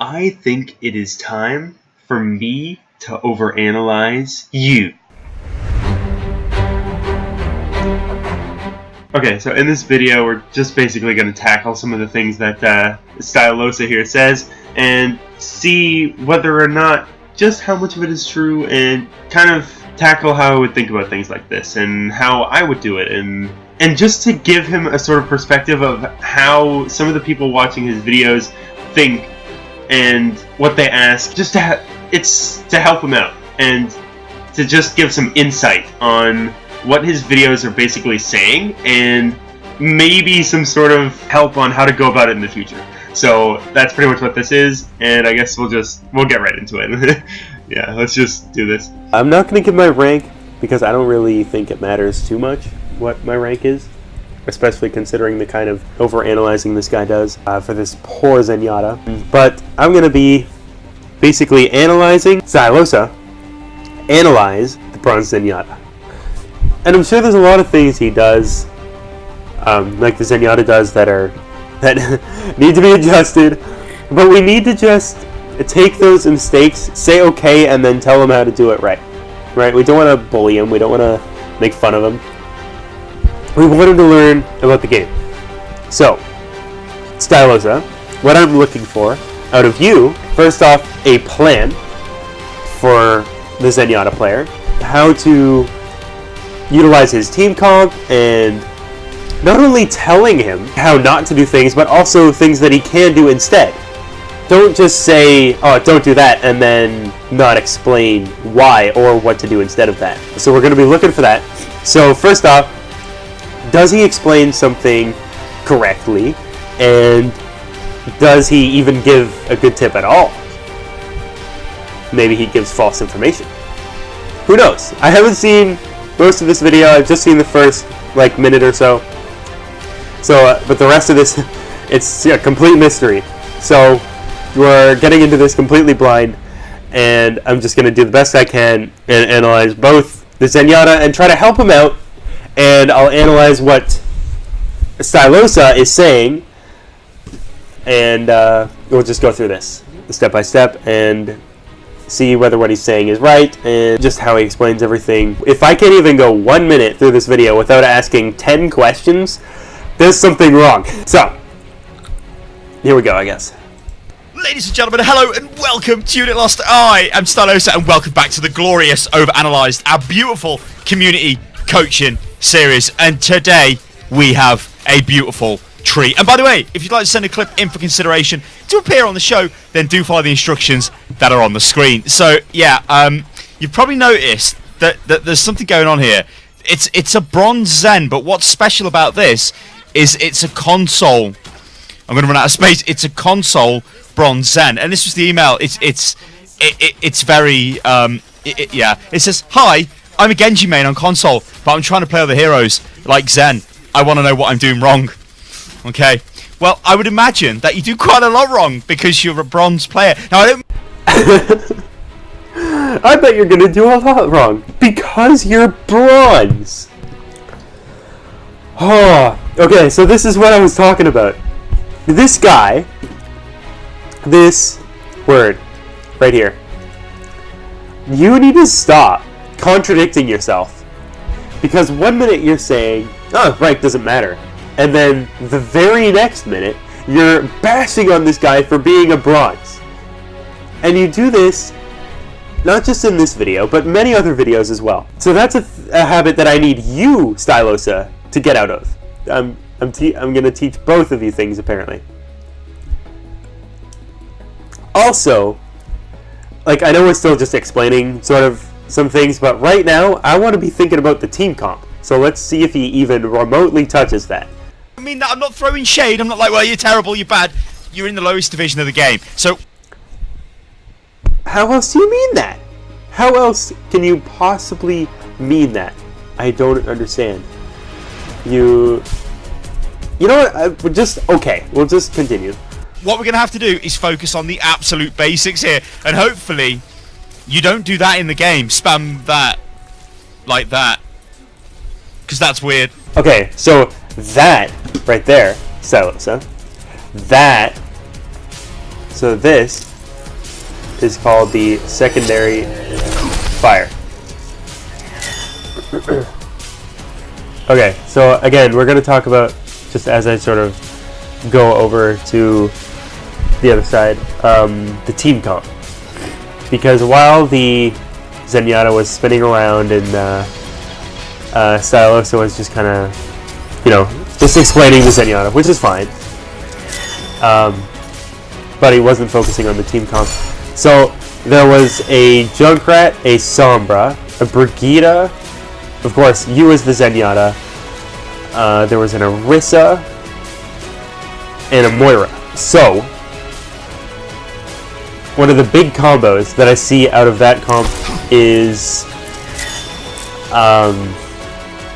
I think it is time for me to overanalyze you. Okay, so in this video, we're just basically going to tackle some of the things that Stylosa here says and see whether or not just how much of it is true and kind of tackle how I would think about things like this and how I would do it and just to give him a sort of perspective of how some of the people watching his videos think and what they ask, just to it's to help him out and to just give some insight on what his videos are basically saying and maybe some sort of help on how to go about it in the future. So that's pretty much what this is, and I guess we'll get right into it. Yeah, let's just do this. I'm not going to give my rank because I don't really think it matters too much what my rank is, especially considering the kind of overanalyzing this guy does for this poor Zenyatta. But I'm going to be basically analyzing Stylosa, analyze the Bronze Zenyatta. And I'm sure there's a lot of things he does, like the Zenyatta does, that need to be adjusted. But we need to just take those mistakes, say okay, and then tell him how to do it right. Right? We don't want to bully him. We don't want to make fun of him. We want him to learn about the game. So, Stylosa, what I'm looking for out of you, first off, a plan for the Zenyatta player, how to utilize his team comp, and not only telling him how not to do things, but also things that he can do instead. Don't just say, oh, don't do that, and then not explain why or what to do instead of that. So we're going to be looking for that. So first off, does he explain something correctly, and does he even give a good tip at all? Maybe he gives false information. Who knows? I haven't seen most of this video. I've just seen the first minute or so. But the rest of this, it's a complete mystery. So we're getting into this completely blind, and I'm just going to do the best I can and analyze both the Zenyatta and try to help him out. And I'll analyze what Stylosa is saying, and we'll just go through this step by step and see whether what he's saying is right and just how he explains everything. If I can't even go 1 minute through this video without asking 10 questions, there's something wrong. So, here we go, I guess. Ladies and gentlemen, hello and welcome to Unit Lost. I am Stylosa and welcome back to the glorious Overanalyzed, our beautiful community coaching series. And today we have a beautiful treat. And by the way, if you'd like to send a clip in for consideration to appear on the show, then do follow the instructions that are on the screen. So yeah, you've probably noticed that there's something going on here. It's a bronze Zen, but what's special about this is it's a console. I'm going to run out of space. It's a console bronze Zen, and this was the email. It's very yeah. It says, "Hi, I'm a Genji main on console, but I'm trying to play other heroes like Zen. I want to know what I'm doing wrong." Okay. Well, I would imagine that you do quite a lot wrong because you're a bronze player. Now, I don't. I bet you're gonna do a lot wrong because you're bronze. Oh, okay. So this is what I was talking about. This guy, this word right here. You need to stop contradicting yourself, because 1 minute you're saying, "Oh, rank doesn't matter," and then the very next minute you're bashing on this guy for being a bronze. And you do this not just in this video, but many other videos as well. So that's a habit that I need you, Stylosa, to get out of. I'm going to teach both of you things, apparently. Also, I know we're still just explaining sort of some things, but right now I want to be thinking about the team comp. So let's see if he even remotely touches that. I mean, I'm not throwing shade. I'm not like, well, you're terrible, you're bad. You're in the lowest division of the game. So how else do you mean that? How else can you possibly mean that? I don't understand. You know what? We'll just continue. What we're going to have to do is focus on the absolute basics here, and hopefully you don't do that in the game. Spam that like that, because that's weird. Okay, so that right there, Stylosa, that, so this is called the secondary fire. Okay, so again, we're going to talk about, just as I sort of go over to the other side, the team comp. Because while the Zenyatta was spinning around and Stylosa was just kind of, just explaining the Zenyatta, which is fine. But he wasn't focusing on the team comp. So there was a Junkrat, a Sombra, a Brigitte, of course, you as the Zenyatta. There was an Orisa and a Moira. So one of the big combos that I see out of that comp is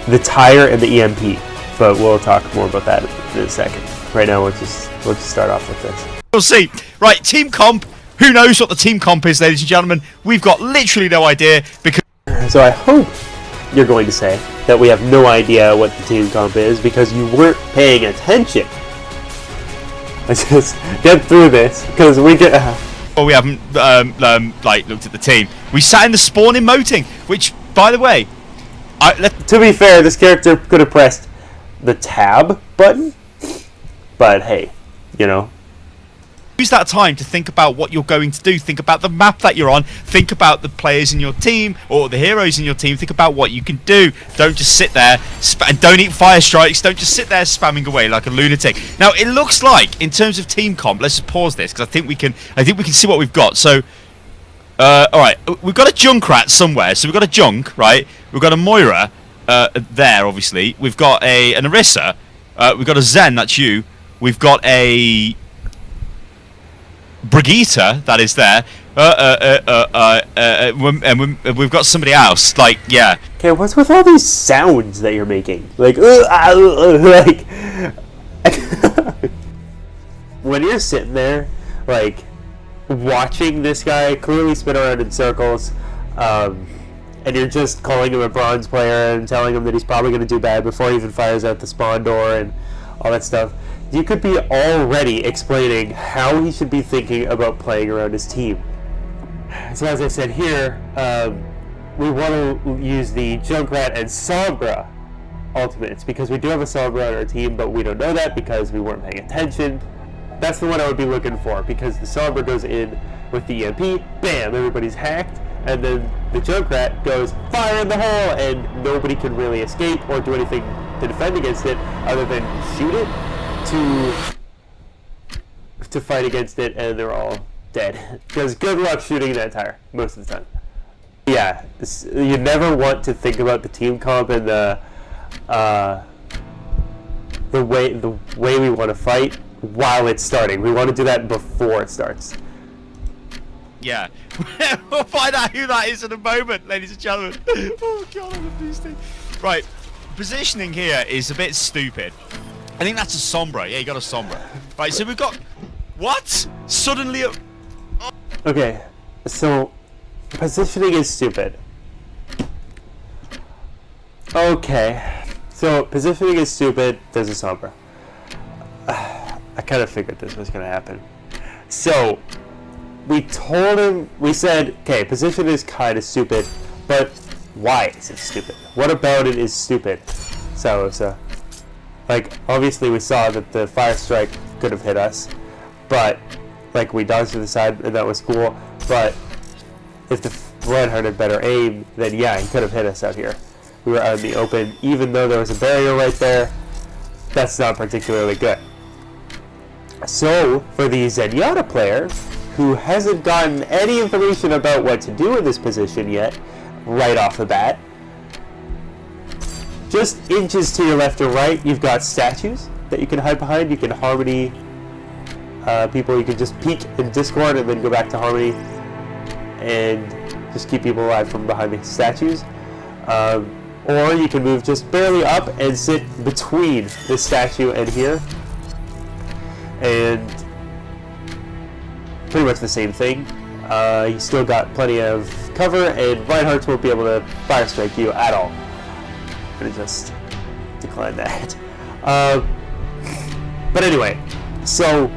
the Tire and the EMP. But we'll talk more about that in a second. Right now, we'll just start off with this. We'll see. Right, team comp. Who knows what the team comp is, ladies and gentlemen? We've got literally no idea because. So I hope you're going to say that we have no idea what the team comp is because you weren't paying attention. Let's just get through this because we get. Well, we haven't looked at the team. We sat in the spawn emoting, which, by the way, to be fair, this character could have pressed the tab button, but hey, use that time to think about what you're going to do. Think about the map that you're on. Think about the players in your team or the heroes in your team. Think about what you can do. Don't just sit there and don't eat fire strikes. Don't just sit there spamming away like a lunatic. Now it looks like, in terms of team comp, let's just pause this because I think we can see what we've got. So, all right, we've got a Junkrat somewhere. So we've got a Junk, right? We've got a Moira there, obviously. We've got an Orisa. We've got a Zen. That's you. We've got a Brigitte that is there, and we've got somebody else. Like, yeah. Okay, what's with all these sounds that you're making? Like, when you're sitting there, like, watching this guy clearly spin around in circles, and you're just calling him a bronze player and telling him that he's probably going to do bad before he even fires out the spawn door and all that stuff. You could be already explaining how he should be thinking about playing around his team. So as I said here, we want to use the Junkrat and Sombra ultimates because we do have a Sombra on our team, but we don't know that because we weren't paying attention. That's the one I would be looking for because the Sombra goes in with the EMP, bam, everybody's hacked, and then the Junkrat goes fire in the hole and nobody can really escape or do anything to defend against it other than shoot it to fight against it, and they're all dead. Because good luck shooting that tire most of the time. Yeah, you never want to think about the team comp and the way we want to fight while it's starting. We want to do that before it starts. Yeah, we'll find out who that is in a moment, ladies and gentlemen. Oh god, I love these things. Right, positioning here is a bit stupid. I think that's a Sombra. Yeah, you got a Sombra. Right, so we've got... What? Suddenly... Okay, so... Positioning is stupid. Okay. So, positioning is stupid. There's a Sombra. I kind of figured this was going to happen. So, we told him... We said, okay, position is kind of stupid, but why is it stupid? What about it is stupid? So... Like, obviously we saw that the fire strike could have hit us, but, like, we dodged to the side and that was cool, but if the Reinhardt had better aim, then yeah, he could have hit us out here. We were out in the open, even though there was a barrier right there, that's not particularly good. So, for the Zenyatta player, who hasn't gotten any information about what to do in this position yet, right off the bat, just inches to your left or right, you've got statues that you can hide behind. You can Harmony people. You can just peek in Discord and then go back to Harmony and just keep people alive from behind the statues. Or you can move just barely up and sit between this statue and here. And pretty much the same thing. You still got plenty of cover, and Reinhardt won't be able to fire strike you at all. I'm gonna just decline that. But anyway, so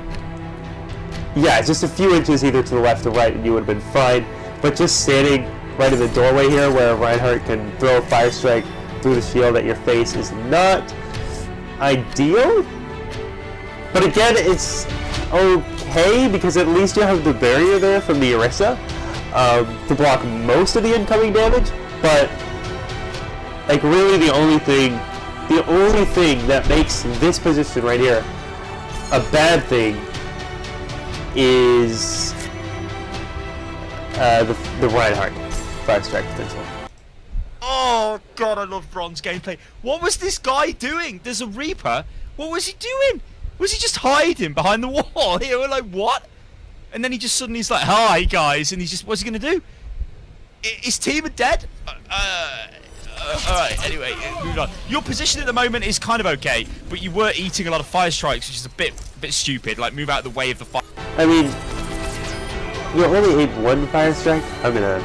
Yeah, just a few inches either to the left or right and you would have been fine. But just standing right in the doorway here where Reinhardt can throw a Fire Strike through the shield at your face is not ideal. But again, it's okay because at least you have the barrier there from the Orisa to block most of the incoming damage. But like really the only thing that makes this position right here a bad thing is the Reinhardt Fire Strike potential. Oh god, I love bronze gameplay. What was this guy doing? There's a Reaper. What was he doing? Was he just hiding behind the wall? Here, we're like, what? And then he just suddenly is like, hi guys, and he's just, what's he gonna do? His team are dead? Alright, anyway, moving on. Your position at the moment is kind of okay, but you were eating a lot of Fire Strikes, which is a bit stupid. Like, move out of the way of the fire. I mean, you only ate one Fire Strike? I'm gonna...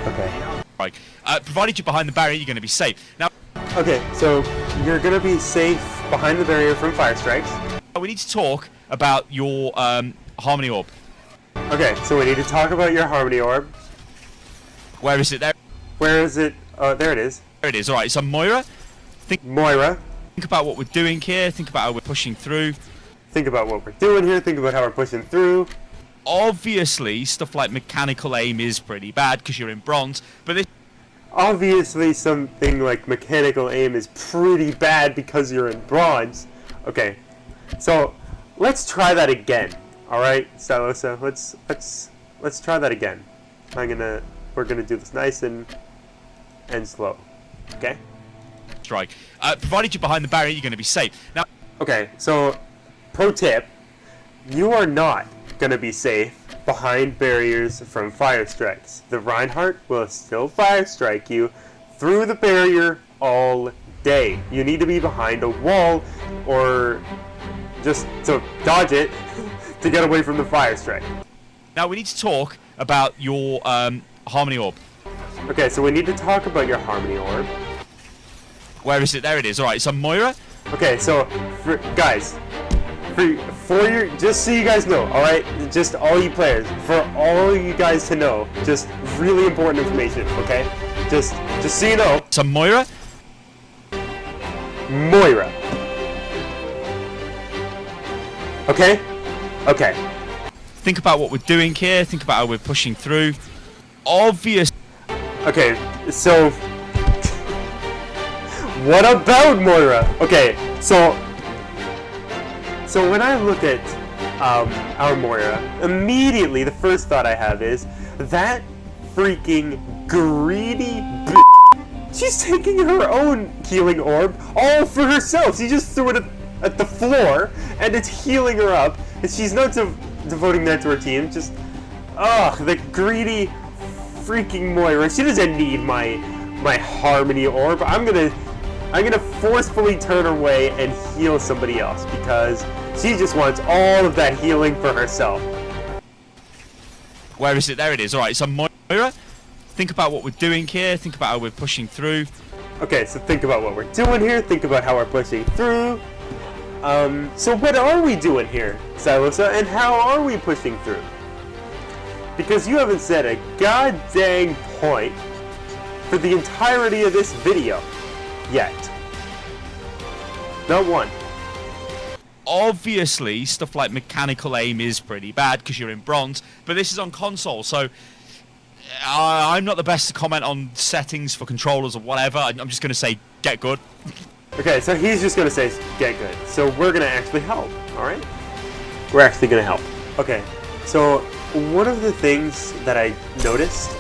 Okay. Right. Provided you're behind the barrier, you're gonna be safe. Now... Okay, so you're gonna be safe behind the barrier from Fire Strikes. We need to talk about your Harmony Orb. Okay, so we need to talk about your Harmony Orb. Where is it there? Where is it? Oh, there it is. There it is. Alright, so Moira. Think about what we're doing here. Think about how we're pushing through. Think about what we're doing here. Think about how we're pushing through. Obviously, stuff like mechanical aim is pretty bad because you're in bronze, but this... Obviously, something like mechanical aim is pretty bad because you're in bronze. Okay, so let's try that again. All right, Stylosa, let's try that again. We're gonna do this nice and slow. Okay. Strike. Provided you're behind the barrier, you're gonna be safe. Now. Okay, so pro tip: you are not gonna be safe behind barriers from Fire Strikes. The Reinhardt will still Fire Strike you through the barrier all day. You need to be behind a wall or just to dodge it to get away from the Fire Strike. Now we need to talk about your Harmony Orb. Okay, so we need to talk about your Harmony Orb. Where is it? There it is. Alright, so Moira. Okay, so guys, for your, just so you guys know, alright? Just all you players, for all you guys to know, just really important information, okay? Just so you know. So Moira. Okay? Okay. Think about what we're doing here. Think about how we're pushing through. Obvious. Okay, so what about Moira? Okay, so when I look at our Moira, immediately the first thought I have is that freaking greedy bitch. She's taking her own healing orb all for herself. She just threw it at the floor and it's healing her up, and she's not devoting that to her team. Just the greedy freaking Moira. She doesn't need my Harmony Orb. I'm gonna forcefully turn her away and heal somebody else because she just wants all of that healing for herself. Where is it? There it is. Alright, so Moira, think about what we're doing here. Think about how we're pushing through. Okay, so think about what we're doing here. Think about how we're pushing through. So what are we doing here, Stylosa, and how are we pushing through? Because you haven't said a god dang point for the entirety of this video yet. Not one. Obviously, stuff like mechanical aim is pretty bad because you're in bronze, but this is on console, so I'm not the best to comment on settings for controllers or whatever. I'm just going to say get good. Okay, so he's just going to say get good. So we're going to actually help, alright? We're actually going to help. Okay, so one of the things that I noticed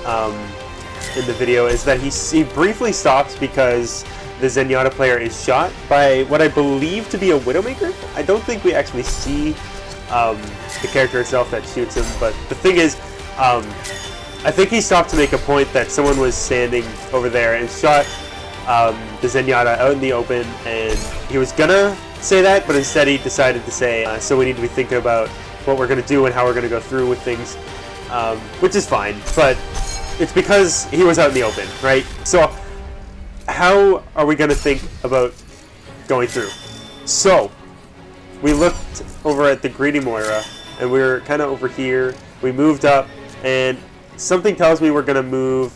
in the video is that he briefly stops because the Zenyatta player is shot by what I believe to be a Widowmaker. I don't think we actually see the character itself that shoots him, but the thing is, I think he stopped to make a point that someone was standing over there and shot the Zenyatta out in the open, and he was gonna say that, but instead he decided to say, so we need to be thinking about what we're gonna do and how we're gonna go through with things, which is fine, but it's because he was out in the open, right? So how are we gonna think about going through? So we looked over at the greedy Moira, and we were kind of over here. We moved up, and something tells me we're going to move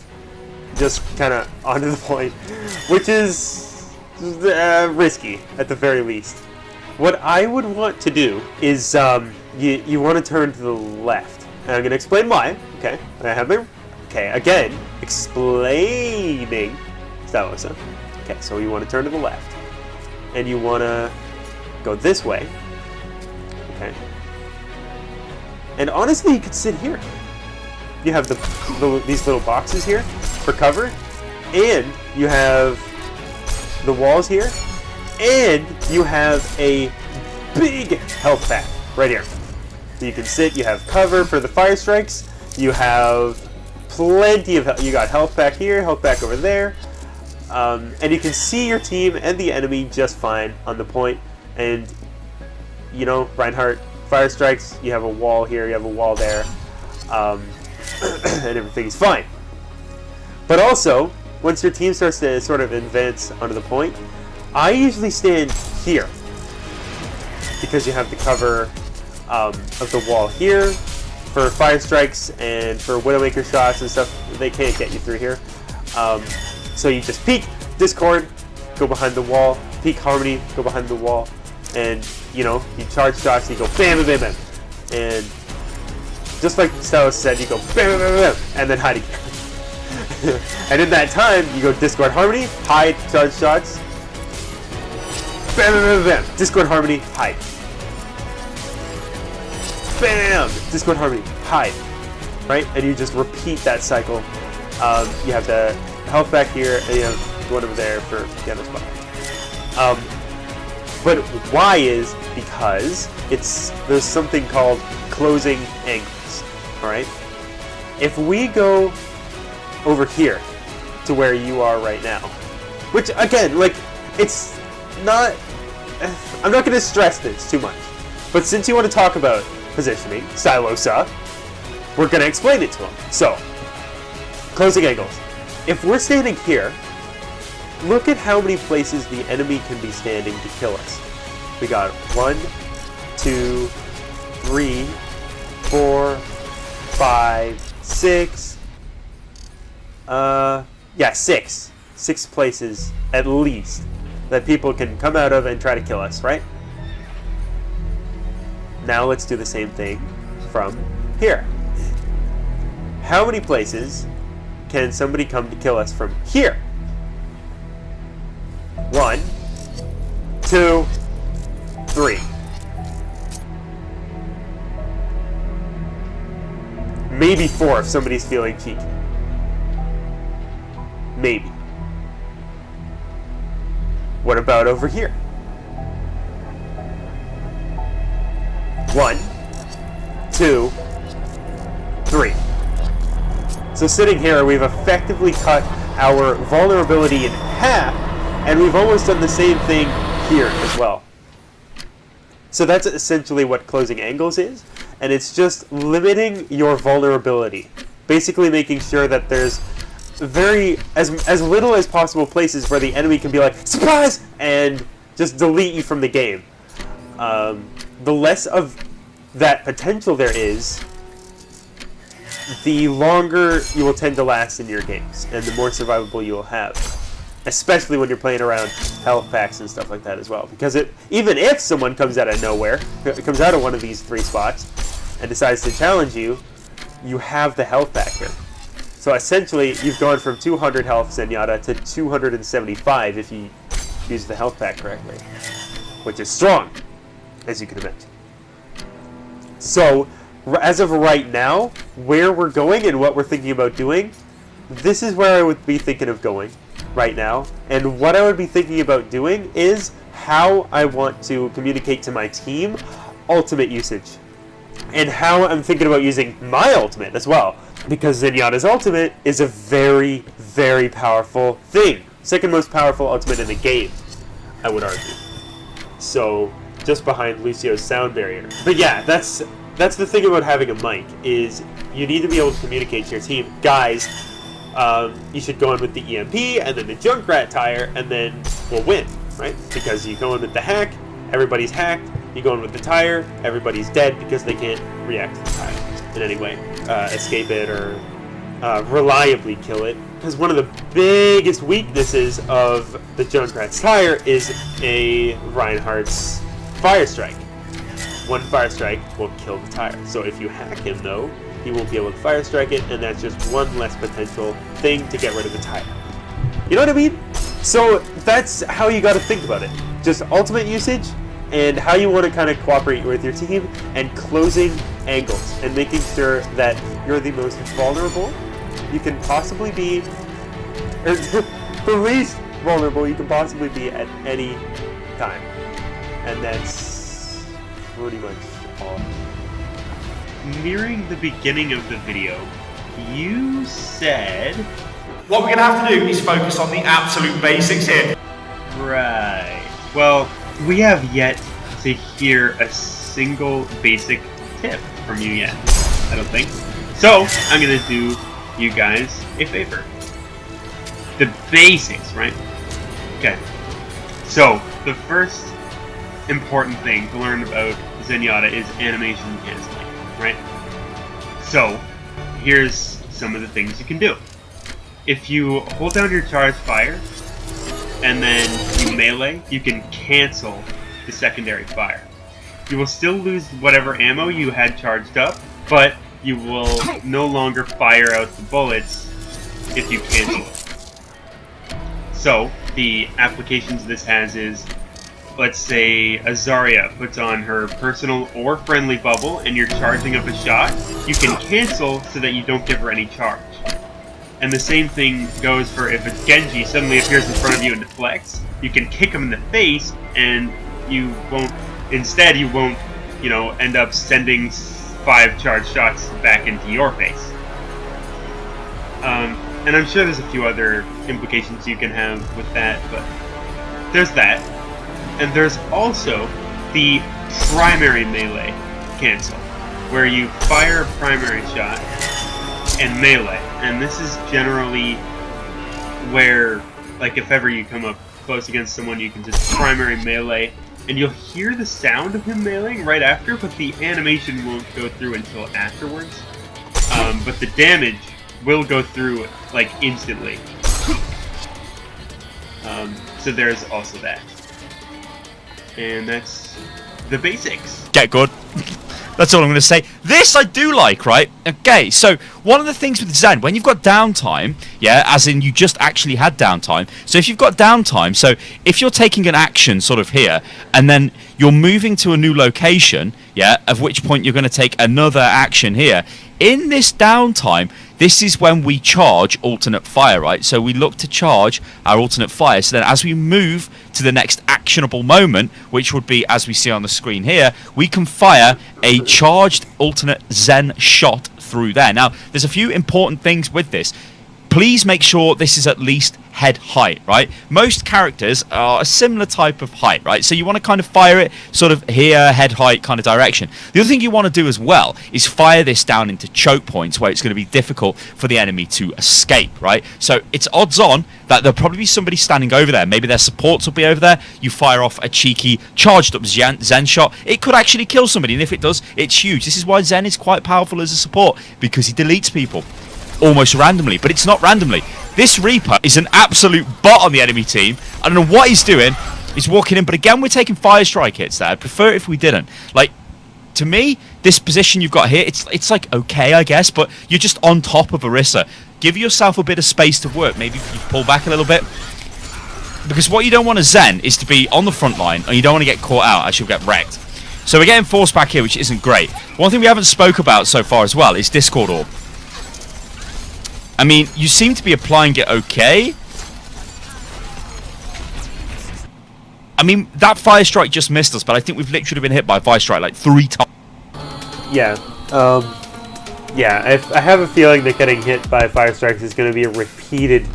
just kind of onto the point, which is risky at the very least. What I would want to do is you want to turn to the left, and I'm going to explain why. Okay, I have my again explaining Stylosa. Okay, so you want to turn to the left, and you want to go this way. Okay, and honestly, you could sit here. You have these little boxes here for cover, and you have the walls here, and you have a big health pack right here. So you can sit, you have cover for the fire strikes, you have plenty of health. You got health pack here, health pack over there, and you can see your team and the enemy just fine on the point. And you know, Reinhardt, fire strikes, you have a wall here, you have a wall there, and everything's fine. But also, once your team starts to sort of advance onto the point, I usually stand here because you have the cover of the wall here for fire strikes and for Widowmaker shots and stuff. They can't get you through here. So you just peek, Discord, go behind the wall, peek Harmony, go behind the wall, and you know, you charge shots, you go bam, bam, bam, bam. And just like Stylus said, you go bam, bam, bam, bam, and then hide again. And in that time, you go Discord Harmony, hide, charge shots, bam, bam, bam, bam, Discord Harmony, hide. Bam! Discord Harmony, hide. Right? And you just repeat that cycle. You have the health back here, and you have one over there for the other spot. But why is because there's something called closing angles. Alright? If we go over here to where you are right now, which again, like, it's not, I'm not going to stress this too much, but since you want to talk about positioning, Stylosa, we're going to explain it to him. So, closing angles. If we're standing here, look at how many places the enemy can be standing to kill us. We got 1, 2, 3, 4, 5, 6. Yeah, 6. 6 places at least that people can come out of and try to kill us, right? Now let's do the same thing from here. How many places can somebody come to kill us from here? 1, 2, 3. Maybe 4 if somebody's feeling cheeky. Maybe. What about over here? 1, 2, 3. So sitting here, we've effectively cut our vulnerability in half, and we've almost done the same thing here as well. So that's essentially what closing angles is, and it's just limiting your vulnerability. Basically making sure that there's as little as possible places where the enemy can be like, surprise! And just delete you from the game. The less of that potential there is, the longer you will tend to last in your games, and the more survivable you will have. Especially when you're playing around health packs and stuff like that as well. Because even if someone comes out of nowhere, comes out of one of these 3 spots, and decides to challenge you, you have the health pack here. So essentially, you've gone from 200 health Zenyatta to 275 if you use the health pack correctly. Which is strong, as you can imagine. So, as of right now, where we're going and what we're thinking about doing, this is where I would be thinking of going right now. And what I would be thinking about doing is how I want to communicate to my team ultimate usage. And how I'm thinking about using my ultimate as well. Because Zenyatta's ultimate is a very, very powerful thing. Second most powerful ultimate in the game, I would argue. So, just behind Lucio's sound barrier. But yeah, that's the thing about having a mic, is you need to be able to communicate to your team, guys, you should go in with the EMP and then the Junkrat tire, and then we'll win, right? Because you go in with the hack, everybody's hacked, You go in with the tire, everybody's dead because they can't react to the tire in any way. Escape it or reliably kill it. Because one of the biggest weaknesses of the Junkrat's tire is a Reinhardt's Fire Strike. One Fire Strike will kill the tire. So if you hack him though, he won't be able to Fire Strike it, and that's just one less potential thing to get rid of the tire. You know what I mean? So that's how you gotta think about it. Just ultimate usage, and how you want to kind of cooperate with your team, and closing angles, and making sure that you're the most vulnerable you can possibly be, or the least vulnerable you can possibly be at any time. And that's pretty much all. Nearing the beginning of the video, you said... What we're going to have to do is focus on the absolute basics here. Right. Well, we have yet to hear a single basic tip from you yet, I don't think. So, I'm going to do you guys a favor. The basics, right? Okay. So, the first important thing to learn about Zenyatta is animation canceling, right? So, here's some of the things you can do. If you hold down your charged fire, and then you melee, you can cancel the secondary fire. You will still lose whatever ammo you had charged up, but you will no longer fire out the bullets if you cancel it. So, the applications this has is, let's say Azaria puts on her personal or friendly bubble and you're charging up a shot, you can cancel so that you don't give her any charge. And the same thing goes for if a Genji suddenly appears in front of you and deflects, you can kick him in the face and you won't, you know, end up sending 5 charged shots back into your face. And I'm sure there's a few other implications you can have with that, but there's that. And there's also the primary melee cancel, where you fire a primary shot and melee. And this is generally where, like, if ever you come up close against someone, you can just primary melee, and you'll hear the sound of him meleeing right after, but the animation won't go through until afterwards. But the damage will go through, like, instantly. So there's also that. And that's the basics. Get good. That's all I'm going to say. This I do like, right? Okay, so one of the things with Zen, when you've got downtime, yeah, as in you just actually had downtime. So if you've got downtime, so if you're taking an action sort of here, and then you're moving to a new location, yeah, at which point you're going to take another action here. In this downtime, this is when we charge alternate fire, right? So we look to charge our alternate fire. So then as we move to the next actionable moment, which would be, as we see on the screen here, we can fire a charged alternate Zen shot through there. Now, there's a few important things with this. Please make sure this is at least head height, right? Most characters are a similar type of height, right? So you want to kind of fire it sort of here, head height kind of direction. The other thing you want to do as well is fire this down into choke points where it's going to be difficult for the enemy to escape, right? So it's odds on that there'll probably be somebody standing over there. Maybe their supports will be over there. You fire off a cheeky charged up Zen shot. It could actually kill somebody, and if it does, it's huge. This is why Zen is quite powerful as a support, because he deletes people almost randomly, but it's not randomly. This Reaper is an absolute bot on the enemy team. I don't know what he's doing. He's walking in, but again, we're taking fire strike hits there. I'd prefer it if we didn't. Like, to me, this position you've got here, it's like okay, I guess, but you're just on top of Orisa. Give yourself a bit of space to work. Maybe you pull back a little bit. Because what you don't want as Zen is to be on the front line, and you don't want to get caught out as you'll get wrecked. So we're getting forced back here, which isn't great. One thing we haven't spoke about so far as well is Discord Orb. I mean, you seem to be applying it okay. I mean, that fire strike just missed us, but I think we've literally been hit by a fire strike like 3 times. Yeah. Yeah, I have a feeling that getting hit by fire strikes is going to be a repeated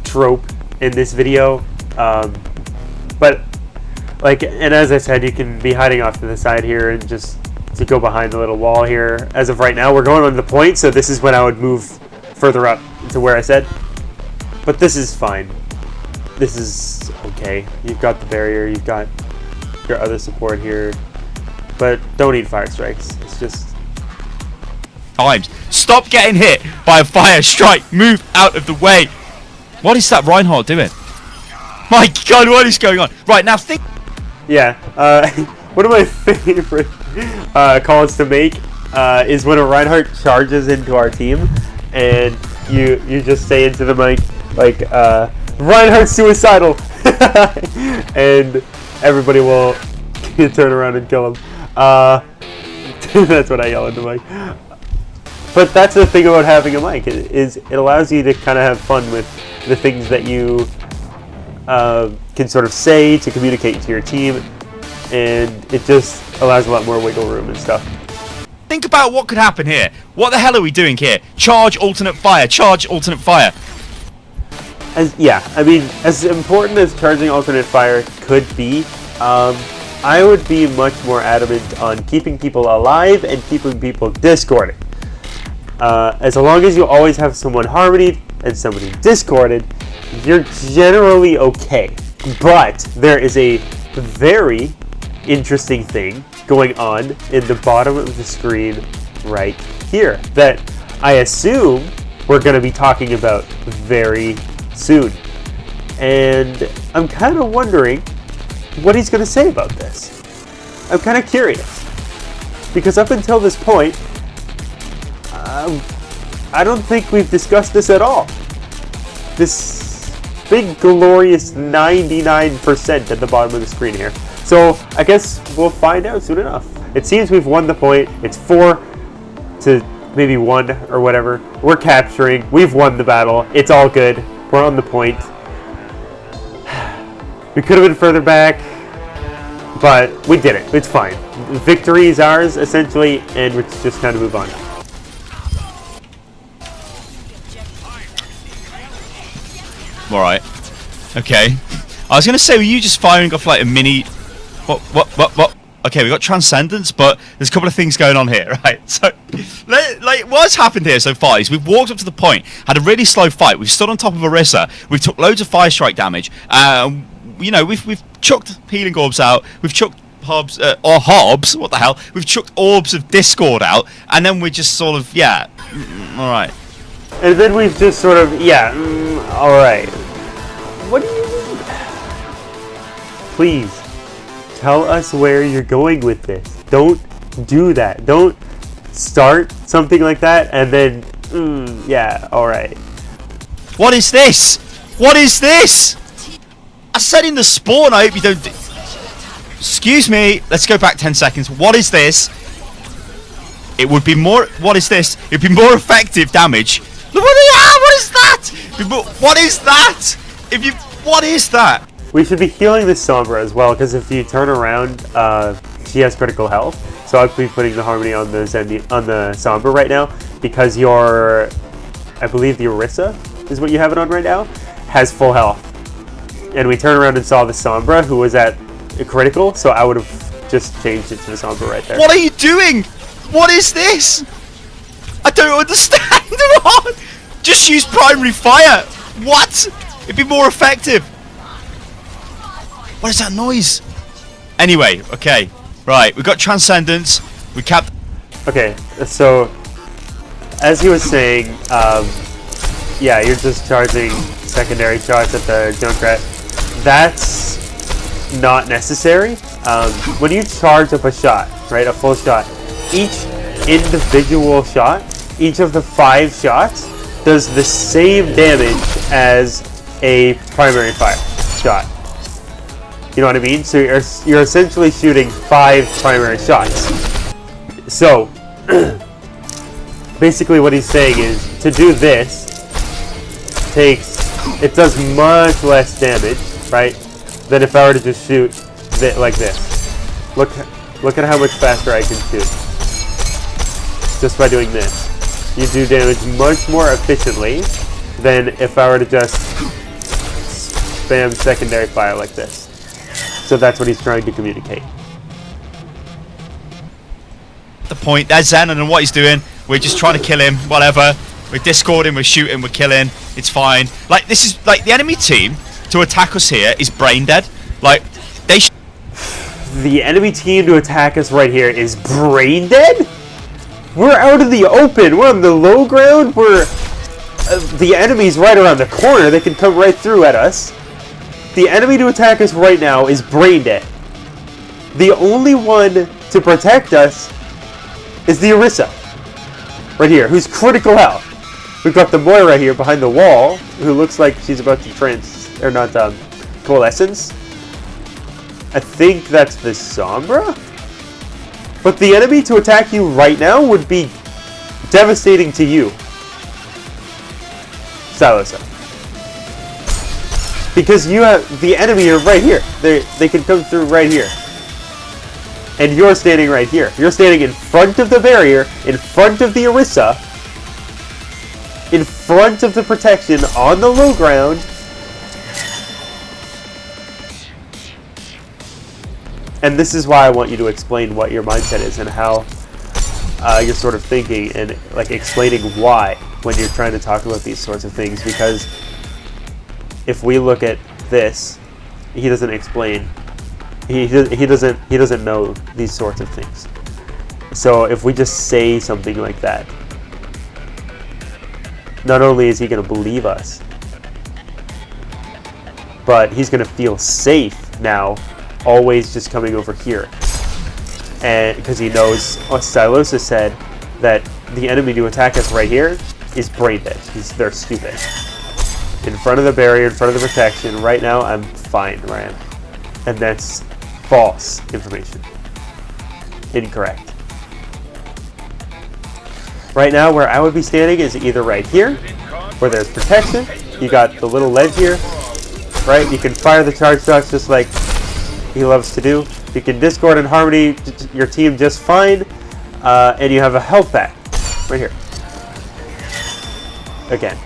trope in this video. But, like, and as I said, you can be hiding off to the side here and just to go behind the little wall here. As of right now, we're going on the point, so this is when I would move further up to where I said. But this is fine. This is okay. You've got the barrier, you've got your other support here. but don't eat fire strikes. It's just... Times. Stop getting hit by a fire strike. Move out of the way. What is that Reinhardt doing? My God, what is going on? Right, now think... Yeah, one of my favorite calls to make is when a Reinhardt charges into our team, and you just say into the mic, like, Reinhardt's suicidal! And everybody will turn around and kill him. That's what I yell into the mic. But that's the thing about having a mic, is it allows you to kind of have fun with the things that you can sort of say to communicate to your team, and it just allows a lot more wiggle room and stuff. Think about what could happen here. What the hell are we doing here? Charge, alternate fire. Charge, alternate fire. As important as charging alternate fire could be, I would be much more adamant on keeping people alive and keeping people discorded. As long as you always have someone harmonied and somebody discorded, you're generally okay. But there is a very interesting thing going on in the bottom of the screen right here that I assume we're going to be talking about very soon. And I'm kind of wondering what he's going to say about this. I'm kind of curious. Because up until this point, I don't think we've discussed this at all. This big glorious 99% at the bottom of the screen here. So I guess we'll find out soon enough. It seems we've won the point. It's 4 to maybe 1 or whatever. We're capturing. We've won the battle. It's all good. We're on the point. We could have been further back, but we did it. It's fine. Victory is ours, essentially, and we just kind of move on. Alright. Okay. I was going to say, were you just firing off like a mini... What? Okay, we got Transcendence, but there's a couple of things going on here, right? So, like, what's happened here so far is we've walked up to the point, had a really slow fight, we've stood on top of Orisa, we've took loads of fire strike damage, you know, we've chucked healing orbs out, we've chucked hobs, what the hell? We've chucked orbs of Discord out, and then we're just sort of, yeah, alright. And then we've just sort of, alright. What do you mean? Please, tell us where you're going with this. Don't do that. Don't start something like that and then, alright. What is this? What is this? I said in the spawn, I hope you don't... Excuse me, let's go back 10 seconds. What is this? It would be more... What is this? It would be more effective damage. What is that? What is that? What is that? We should be healing this Sombra as well, because if you turn around, she has critical health. So I'll be putting the Harmony on the Sombra right now, because your, I believe the Orisa is what you have it on right now, has full health. And we turned around and saw the Sombra, who was at a critical, so I would have just changed it to the Sombra right there. What are you doing? What is this? I don't understand. Just use primary fire. What? It'd be more effective. What is that noise? Anyway, okay. Right, we got Transcendence. We capped... Okay, so... As he was saying, yeah, you're just charging secondary shots at the Junkrat. That's not necessary. When you charge up a shot, right, a full shot, each individual shot, each of the 5 shots, does the same damage as a primary fire shot. You know what I mean? So you're essentially shooting 5 primary shots. So basically what he's saying is to do this it does much less damage, right, than if I were to just shoot like this. Look at how much faster I can shoot just by doing this. You do damage much more efficiently than if I were to just spam secondary fire like this. So that's what he's trying to communicate. The point, there's Zen, and what he's doing, we're just trying to kill him, whatever. We're discording, we're shooting, we're killing, it's fine. Like, this is, like, the enemy team to attack us here is brain dead. Like, they the enemy team to attack us right here is brain dead? We're out in the open. We're on the low ground. We're the enemy's right around the corner. They can come right through at us. The enemy to attack us right now is brain dead. The only one to protect us is the Orisa. Right here, who's critical health. We've got the Moira here behind the wall, who looks like she's about to coalescence. I think that's the Sombra? But the enemy to attack you right now would be devastating to you, Stylosa. Because you have the enemy are right here. They can come through right here. And you're standing right here. You're standing in front of the barrier, in front of the Orisa, in front of the protection on the low ground. And this is why I want you to explain what your mindset is and how you're sort of thinking, and like explaining why when you're trying to talk about these sorts of things. Because if we look at this, he doesn't explain. He doesn't know these sorts of things. So if we just say something like that, not only is he going to believe us, but he's going to feel safe now, always just coming over here. And because he knows, Stylosa said that the enemy to attack us right here is brain dead. They're stupid. In front of the barrier, in front of the protection, right now I'm fine, Ryan. And that's false information. Incorrect. Right now, where I would be standing is either right here, where there's protection. You got the little ledge here, right? You can fire the charge shots just like he loves to do. You can Discord and Harmony your team just fine, and you have a health pack right here. Again.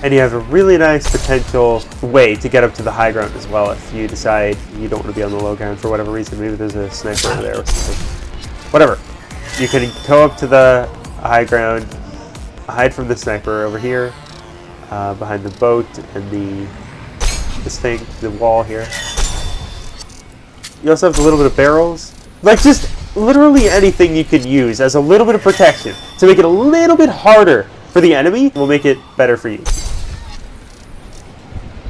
And you have a really nice potential way to get up to the high ground as well if you decide you don't want to be on the low ground for whatever reason. Maybe there's a sniper over there or something. Whatever. You can go up to the high ground, hide from the sniper over here, behind the boat and the wall here. You also have a little bit of barrels. Like just literally anything you can use as a little bit of protection to make it a little bit harder for the enemy will make it better for you.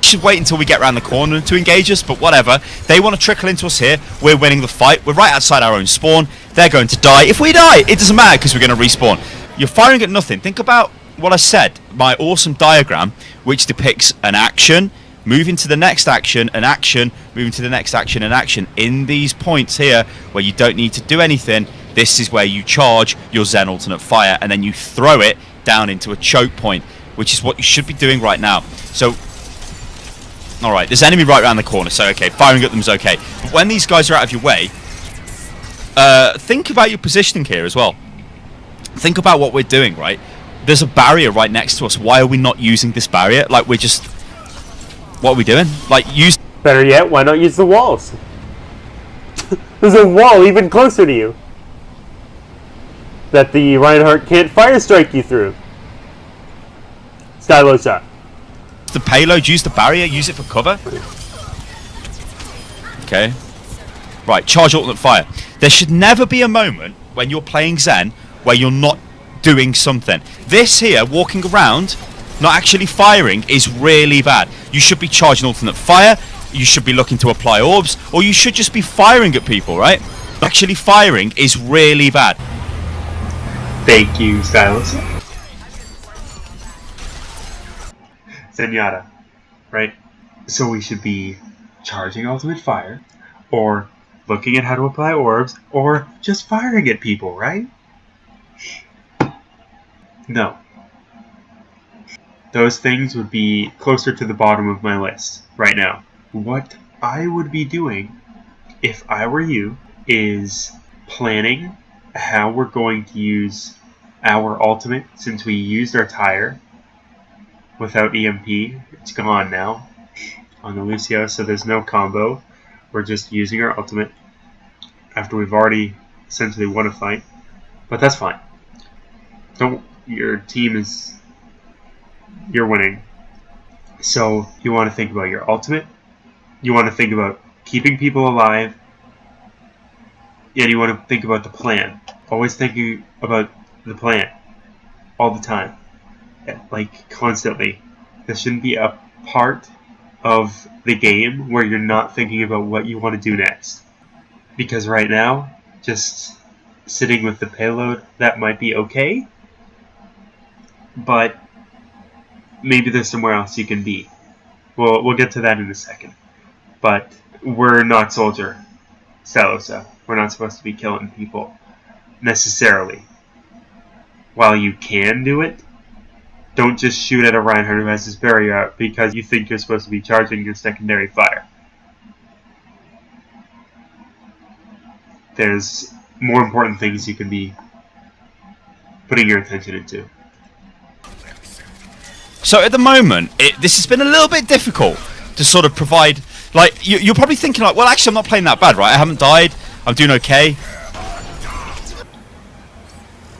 Should wait until we get around the corner to engage us, but whatever. They want to trickle into us here. We're winning the fight. We're right outside our own spawn. They're going to die. If we die, it doesn't matter because we're going to respawn. You're firing at nothing. Think about what I said, my awesome diagram, which depicts an action, moving to the next action, an action, moving to the next action, an action. In these points here, where you don't need to do anything, this is where you charge your Zen alternate fire, and then you throw it down into a choke point, which is what you should be doing right now. So, alright, there's enemy right around the corner, so okay, firing at them is okay. But when these guys are out of your way, think about your positioning here as well. Think about what we're doing, right? There's a barrier right next to us. Why are we not using this barrier? Like, we're just... What are we doing? Like, use... Better yet, why not use the walls? There's a wall even closer to you that the Reinhardt can't fire strike you through. Stylosa. The payload, use the barrier, use it for cover. Okay. Right, charge alternate fire. There should never be a moment when you're playing Zen where you're not doing something. This here, walking around, not actually firing, is really bad. You should be charging alternate fire, you should be looking to apply orbs, or you should just be firing at people, right? Actually firing is really bad. Thank you, Stylus. Zenyatta, right? So we should be charging ultimate fire, or looking at how to apply orbs, or just firing at people, right? No. Those things would be closer to the bottom of my list right now. What I would be doing, if I were you, is planning how we're going to use our ultimate, since we used our tire without EMP. It's gone now on the Lucio, so there's no combo. We're just using our ultimate after we've already essentially won a fight. But that's fine. Your team is... You're winning. So you want to think about your ultimate. You want to think about keeping people alive and you want to think about the plan. Always thinking about the plan all the time, like constantly. There shouldn't be a part of the game where you're not thinking about what you want to do next. Because right now, just sitting with the payload, that might be okay, but maybe there's somewhere else you can be. We'll get to that in a second. But we're not soldier Stalosa. We're not supposed to be killing people necessarily. While you can do it, don't just shoot at a Reinhardt who has his barrier out because you think you're supposed to be charging your secondary fire. There's more important things you can be putting your attention into. So at the moment, this has been a little bit difficult to sort of provide. Like you're probably thinking, like, well, actually, I'm not playing that bad, right? I haven't died. I'm doing okay.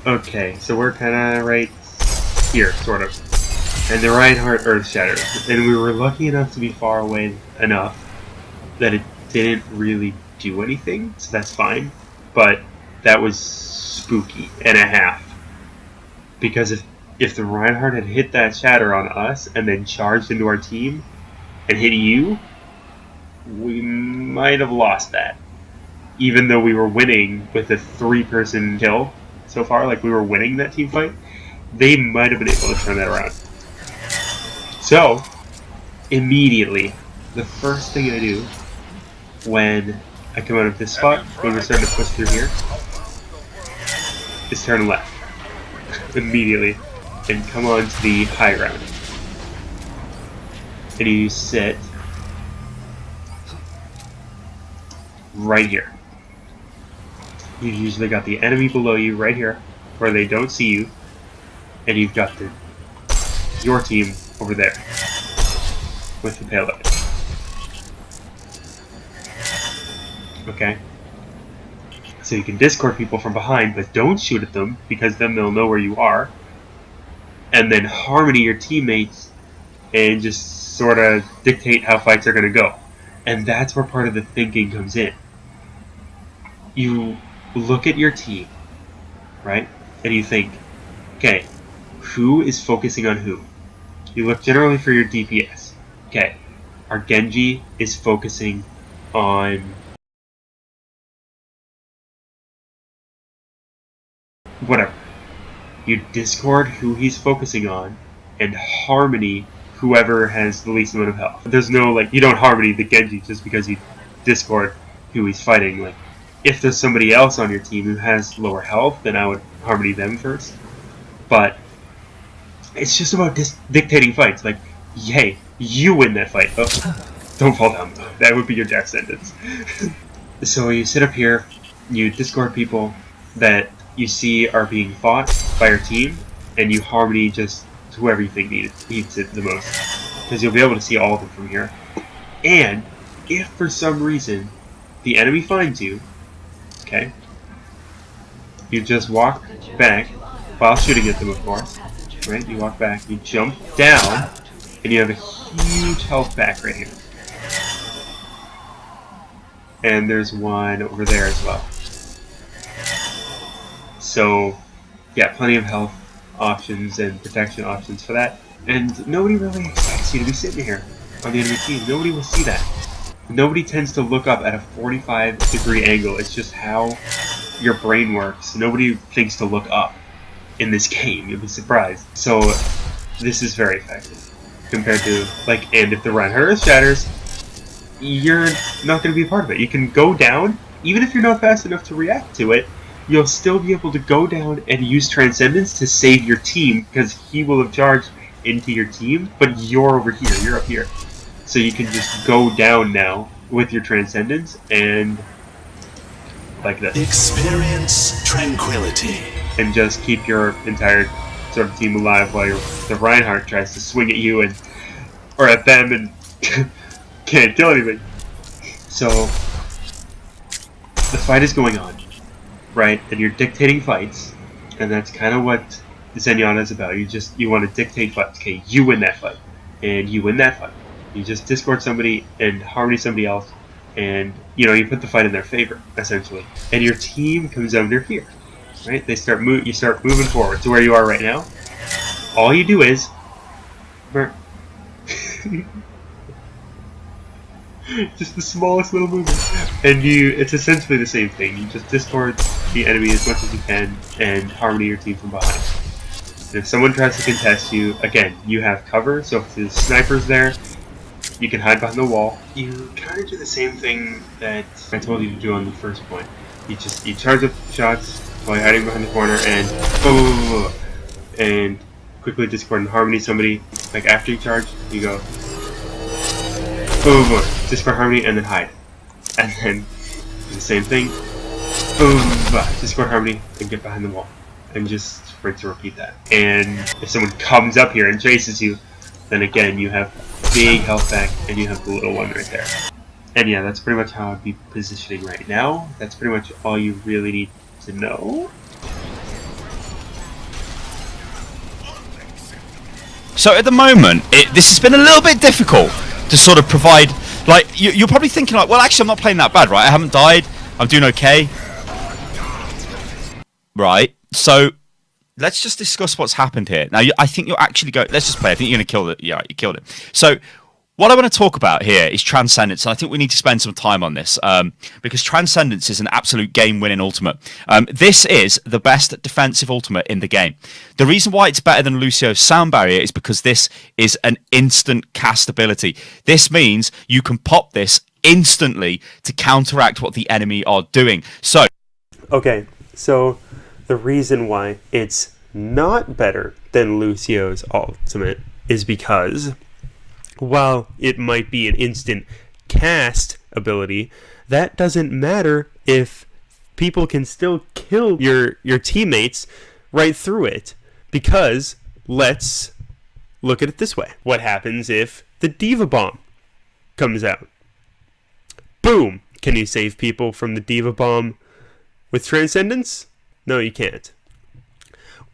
Okay, so we're kind of right here, sort of. And the Reinhardt Earth Shatters. And we were lucky enough to be far away enough that it didn't really do anything, so that's fine. But that was spooky and a half. Because if the Reinhardt had hit that shatter on us and then charged into our team and hit you, we might have lost that. Even though we were winning with a 3-person kill so far, like we were winning that team fight, they might have been able to turn that around. So, immediately, the first thing I do when I come out of this spot, when we're starting to push through here, is turn left. Immediately. And come on to the high ground. And you sit right here. You've usually got the enemy below you right here, where they don't see you, and you've got your team over there with the payload. Okay? So you can discord people from behind, but don't shoot at them, because then they'll know where you are. And then harmony your teammates and just sort of dictate how fights are going to go. And that's where part of the thinking comes in. You look at your team, right? And you think, okay, who is focusing on who? You look generally for your DPS. Okay, our Genji is focusing on whatever. You discord who he's focusing on, and harmony whoever has the least amount of health. There's no, like, you don't harmony the Genji just because you discord who he's fighting. Like, if there's somebody else on your team who has lower health, then I would harmony them first. But it's just about dictating fights. Like, hey, you win that fight. Oh, don't fall down. That would be your death sentence. So you sit up here, you discord people that you see are being fought by your team, and you harmony just whoever you think needs it the most. Because you'll be able to see all of them from here. And if for some reason the enemy finds you, okay, you just walk back while shooting at them, of course. Right? You walk back, you jump down, and you have a huge health pack right here. And there's one over there as well. So, yeah, plenty of health options and protection options for that. And nobody really expects you to be sitting here on the enemy team. Nobody will see that. Nobody tends to look up at a 45-degree angle. It's just how your brain works. Nobody thinks to look up in this game. You'll be surprised. So this is very effective compared to, like, and if the Reinhardt shatters, you're not going to be a part of it. You can go down, even if you're not fast enough to react to it, you'll still be able to go down and use Transcendence to save your team, because he will have charged into your team, but you're over here, you're up here. So you can just go down now with your Transcendence and like this. Experience tranquility. And just keep your entire sort of team alive while the Reinhardt tries to swing at you and or at them and can't kill anything. So the fight is going on, right? And you're dictating fights, and that's kind of what Zenyatta is about. You want to dictate fights. Okay, you win that fight, and you win that fight. You just discord somebody and harmony somebody else, and you put the fight in their favor essentially, and your team comes under here, right? You start moving forward to where you are right now. All you do is just the smallest little movement, and it's essentially the same thing. You just discord the enemy as much as you can and harmony your team from behind. And if someone tries to contest you, again, you have cover, so if the sniper's there, you can hide behind the wall. You kind of do the same thing that I told you to do on the first point. You charge up shots while you're hiding behind the corner, and boom, and quickly discord and harmony somebody. Like after you charge, you go boom, boom, discord harmony, and then hide, and then do the same thing. Boom, discord harmony, and get behind the wall, and just rinse and repeat that. And if someone comes up here and chases you, then again you have big health back, and you have the little one right there. And yeah, that's pretty much how I'd be positioning right now. That's pretty much all you really need to know. So at the moment, this has been a little bit difficult to sort of provide, like, you're probably thinking like, well, actually I'm not playing that bad, right? I haven't died, I'm doing okay. Right, so let's just discuss what's happened here. Now, I think you're actually going, let's just play, I think you're going to kill it. Yeah, you killed it. So what I want to talk about here is Transcendence, and I think we need to spend some time on this because Transcendence is an absolute game-winning ultimate. This is the best defensive ultimate in the game. The reason why it's better than Lucio's Sound Barrier is because this is an instant cast ability. This means you can pop this instantly to counteract what the enemy are doing. So, okay, so the reason why it's not better than Lucio's ultimate is because while it might be an instant cast ability, that doesn't matter if people can still kill your teammates right through it. Because let's look at it this way. What happens if the Diva Bomb comes out? Boom! Can you save people from the Diva Bomb with Transcendence? No, you can't.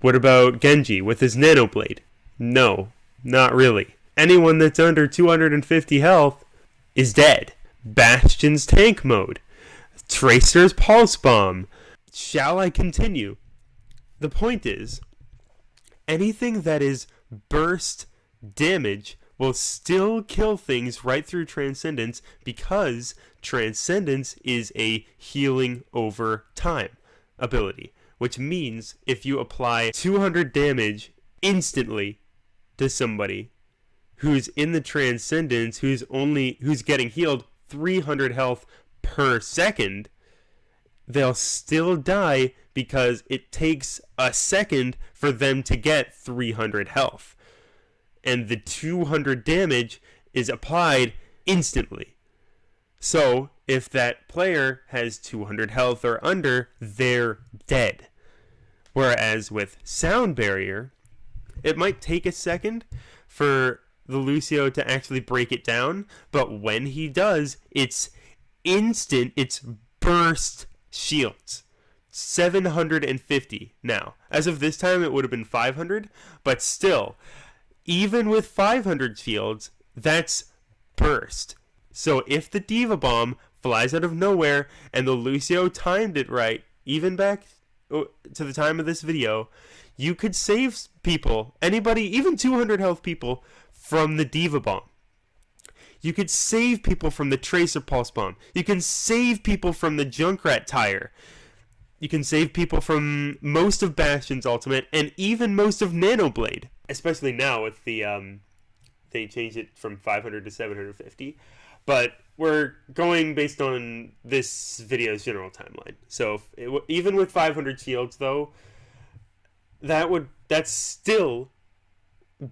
What about Genji with his Nano Blade? No, not really. Anyone that's under 250 health is dead. Bastion's Tank Mode. Tracer's Pulse Bomb. Shall I continue? The point is, anything that is burst damage will still kill things right through Transcendence because Transcendence is a healing over time ability, which means if you apply 200 damage instantly to somebody who's in the Transcendence, who's getting healed 300 health per second, they'll still die because it takes a second for them to get 300 health. And the 200 damage is applied instantly. So, if that player has 200 health or under, they're dead. Whereas with Sound Barrier, it might take a second for the Lucio to actually break it down, but when he does, it's instant, it's burst shields. 750 now. As of this time, it would have been 500, but still, even with 500 shields, that's burst. So if the Diva Bomb flies out of nowhere and the Lucio timed it right, even back to the time of this video, you could save people, anybody, even 200 health people, from the Diva Bomb. You could save people from the Tracer Pulse Bomb. You can save people from the Junkrat Tire. You can save people from most of Bastion's ultimate and even most of Nano Blade. Especially now with the, they changed it from 500 to 750. But we're going based on this video's general timeline. So even with 500 shields though, that's still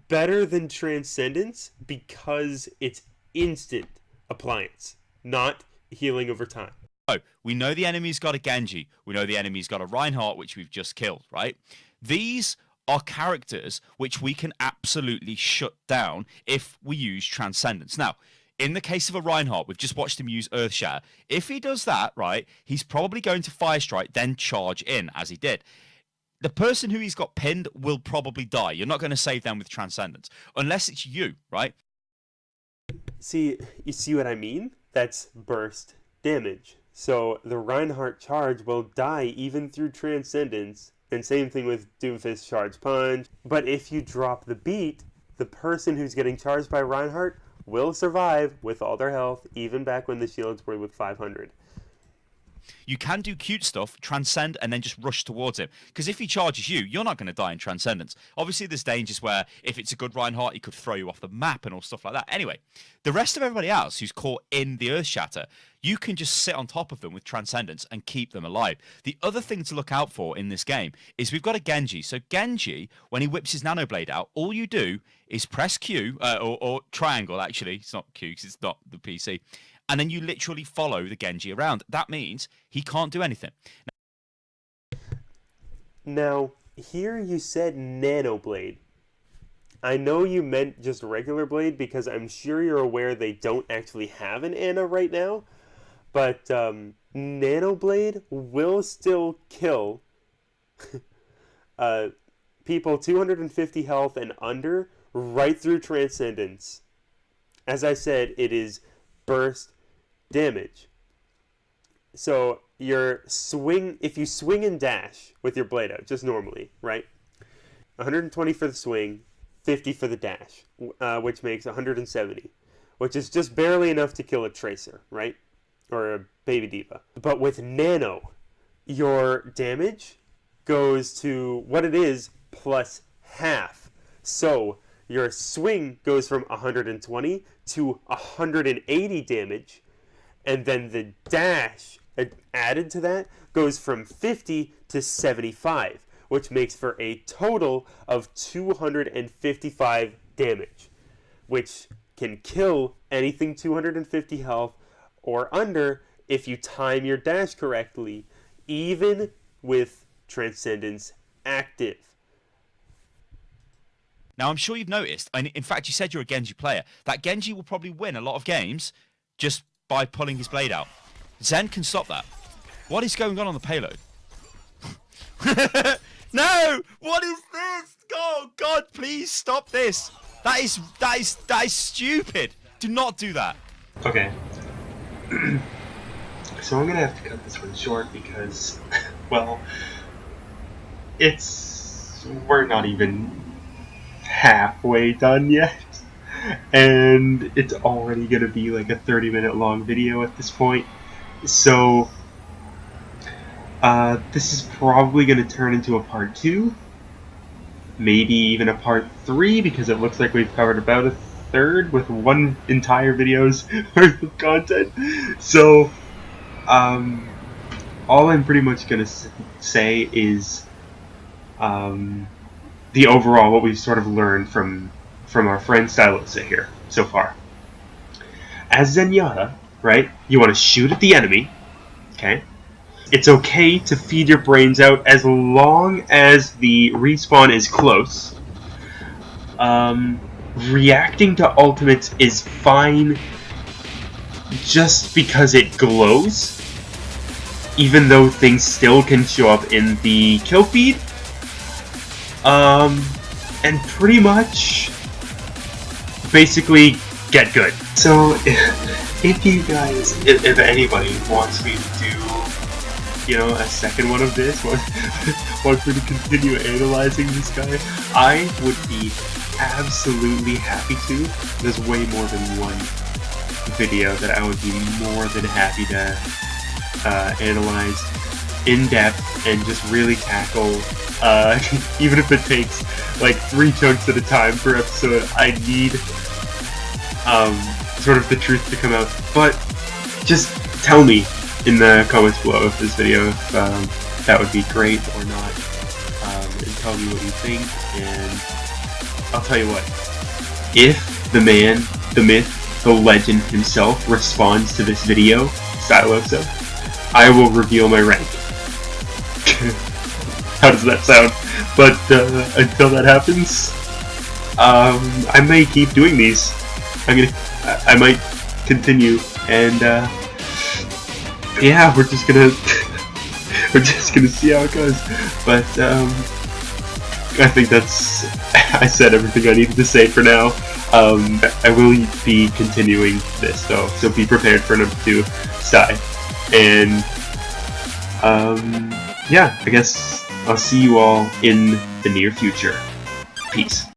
better than Transcendence because it's instant appliance, not healing over time. So, we know the enemy's got a Genji. We know the enemy's got a Reinhardt, which we've just killed, right? These are characters which we can absolutely shut down if we use Transcendence. Now, in the case of a Reinhardt, we've just watched him use Earthshatter. If he does that, right, he's probably going to Fire Strike, then charge in, as he did. The person who he's got pinned will probably die. You're not going to save them with Transcendence. Unless it's you, right? See, you see what I mean? that's burst damage. So the Reinhardt charge will die even through Transcendence, and same thing with Doomfist Charge Punch. But if you drop the beat, the person who's getting charged by Reinhardt will survive with all their health, even back when the shields were with 500. You can do cute stuff, transcend, and then just rush towards him. Because if he charges you, you're not going to die in transcendence. Obviously, there's dangers where if it's a good Reinhardt, he could throw you off the map and all stuff like that. Anyway, the rest of everybody else who's caught in the Earth Shatter, you can just sit on top of them with transcendence and keep them alive. The other thing to look out for in this game is we've got a Genji. So Genji, when he whips his Nano Blade out, all you do is press Q, or triangle actually. It's not Q because it's not the PC. And then you literally follow the Genji around. That means he can't do anything. Now, here you said Nano Blade. I know you meant just regular Blade because I'm sure you're aware they don't actually have an Ana right now. But Nano Blade will still kill people 250 health and under right through Transcendence. As I said, it is burst damage. So your swing, if you swing and dash with your blade out, just normally, right? 120 for the swing, 50 for the dash, which makes 170, which is just barely enough to kill a Tracer, right? Or a Baby Diva. But with Nano, your damage goes to what it is plus half. So your swing goes from 120 to 180 damage, and then the dash added to that goes from 50 to 75, which makes for a total of 255 damage, which can kill anything 250 health or under if you time your dash correctly, even with Transcendence active. Now, I'm sure you've noticed, and in fact, you said you're a Genji player, that Genji will probably win a lot of games just by pulling his blade out. Zen can stop that. What is going on the payload? No! What is this? Oh, God, please stop this. That is stupid. Do not do that. Okay. So I'm gonna have to cut this one short because, well, we're not even halfway done yet, and it's already gonna be like a 30-minute long video at this point. So this is probably gonna turn into a part 2, maybe even a part 3, because it looks like we've covered about a third with one entire video's worth of content. So all I'm pretty much gonna say is the overall, what we've sort of learned from our friend Stylosa here so far. As Zenyatta, right, you want to shoot at the enemy, okay? It's okay to feed your brains out as long as the respawn is close. Reacting to ultimates is fine just because it glows, even though things still can show up in the kill feed. And pretty much basically get good. So if you guys, if anybody wants me to do, you know, a second one of this, wants me to continue analyzing this guy, I would be absolutely happy to. There's way more than one video that I would be more than happy to analyze in depth and just really tackle, even if it takes like 3 chunks at a time per episode. I need sort of the truth to come out. But just tell me in the comments below of this video if that would be great or not, and tell me what you think. And I'll tell you what, if the man, the myth, the legend himself responds to this video, Stylosa, I will reveal my rank. How does that sound? But until that happens, I may keep doing these. I might continue, and yeah, we're just gonna see how it goes. But I think I said everything I needed to say for now. I will be continuing this though, so be prepared for number 2, Sty. And yeah, I guess I'll see you all in the near future. Peace.